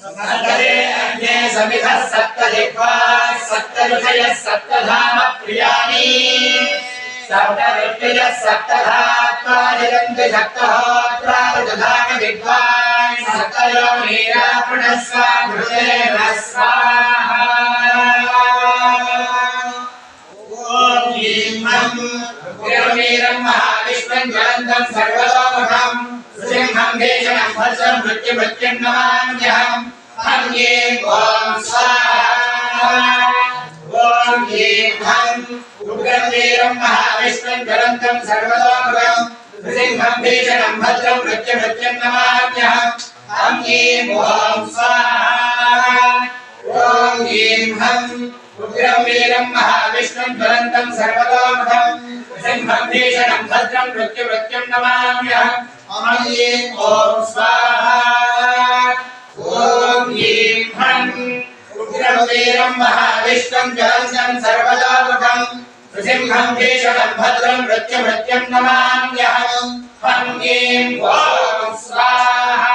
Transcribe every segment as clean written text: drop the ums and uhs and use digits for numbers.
सप्तरे अग्ने समिधः सप्तजिह्वाः सप्तऋषयः सप्तधाम प्रियाणि सप्तऋषयः सप्तधात्वा जगन्ति सप्तहोत्रा ऋतुधाम विद्वान् सप्तयोनिरा पुनस्वा घृतेन स्वाहा ॐ ह्रीं वीरं महाविष्णुं ज्वलन्तं सर्वतोमुखं सिंहं भीषणं भद्रं मृत्युमृत्युं नमाम्यहम् हं ह्रीं ॐ स्वाहा ॐ ह्रीं उग्रं वीरं महाविष्णुं ज्वलन्तं सर्वतोमुखं सिंहं भीषणं भद्रं मृत्युमृत्युं नमाम्यहम् हं ह्रीं ॐ स्वाहा ॐ ह्रीं उग्रं वीरं महाविष्णुं ज्वलन्तं सर्वतोमुखं सिंहं भीषणं भद्रं मृत्युमृत्युं नमाम्यहम् हं ह्रीं ॐ स्वाहा ॐ ह्रीं उग्रं वीरं महाविष्णुं ज्वलन्तं सर्वतोमुखं सिंहं भीषणं भद्रं मृत्युमृत्युं नमाम्यहम् हं ह्रीं ॐ स्वाहा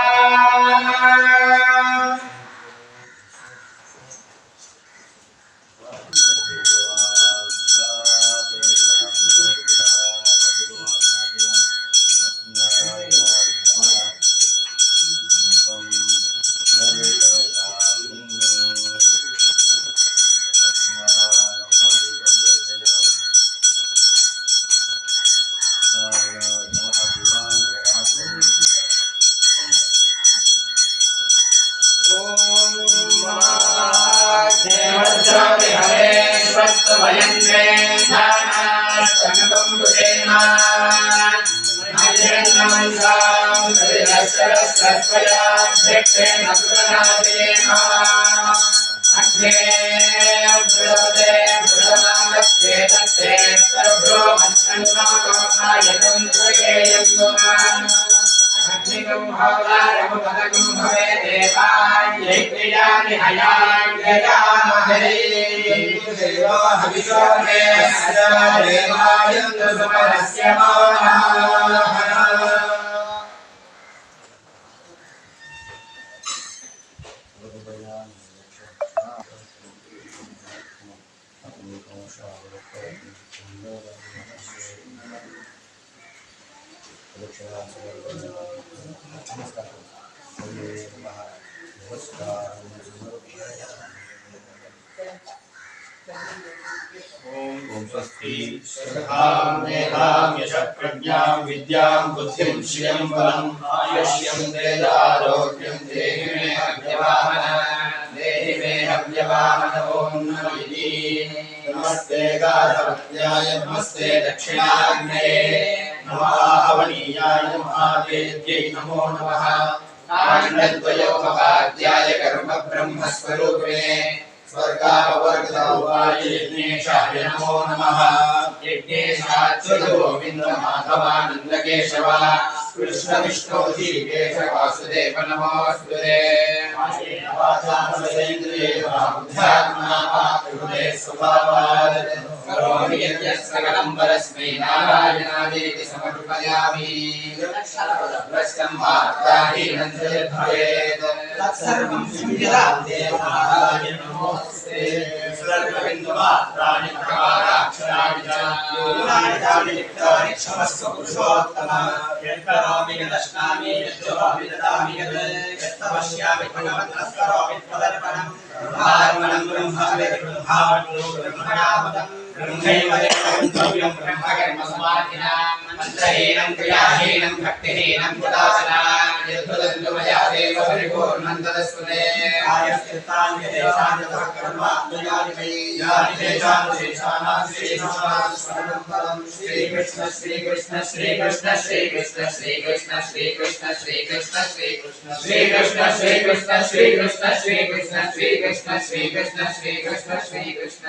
विद्यां बुद्धिं श्रियं बलं आयुष्यं तेजारोग्यं देहि मे हव्यवाहन ॐ नमो नमस्ते गाधवत्याय नमस्ते दक्षिणाग्नये नमः हवनीयाय महादेव्यै नमो नमः काण्डद्वयोपपाद्याय कर्म ब्रह्मस्वरूपिणे स्वर्गापवर्गदौवाय यज्ञेशाय नमो नमः यज्ञेशाच्युत गोविन्द माधवानन्दकेशव कृष्ण विष्णु ऋषिकेश वासुदेव नमोऽस्तुते करोमि यज्ञस्सकलं परस्मै नारायणादेति समर्पयामि भ्रष्टं वार्ताहीनं च यद्भवेत् तत्सर्वं शृण्वतां देवाय नमोऽस्ते सर्वबिन्दुमात्राणि प्रकाराक्षराणि च न्यूनानि लिप्तानि क्षमस्व पुरुषोत्तम यत्करोमि यदश्नामि यद्जोमि ददामि यत्तपश्यामि भगवतः करोमि त्वदर्पणम् ब्रह्मार्पणं ब्रह्मवेदि ब्रह्मावतो ब्रह्मणामदम् ब्रह्मैव देवं ब्रह्मकर्म समाधिना मन्त्रहीनं क्रियाहीनं भक्तिहीनं कुदासना यद्वदन्तु मया देव परिपूर्णं तदस्तुते आयस्थितान्यदेशान्यतः कर्मात्मयानि मयि यानि देशानुदेशानां श्रीकृष्णास्मरणं परं श्रीकृष्ण श्रीकृष्ण श्रीकृष्ण श्रीकृष्ण श्रीकृष्ण श्रीकृष्ण श्रीकृष्ण श्रीकृष्ण श्रीकृष्ण श्रीकृष्ण श्रीकृष्ण श्रीकृष्ण श्रीकृष्ण श्रीकृष्ण श्रीकृष्ण श्रीकृष्ण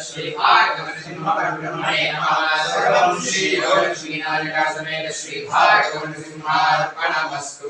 श्री भागवतसिंहपरब्रह्मणे नमः सर्वं श्री लक्ष्मीनारायण समेत श्री भागवतसिंहार्पणमस्तु।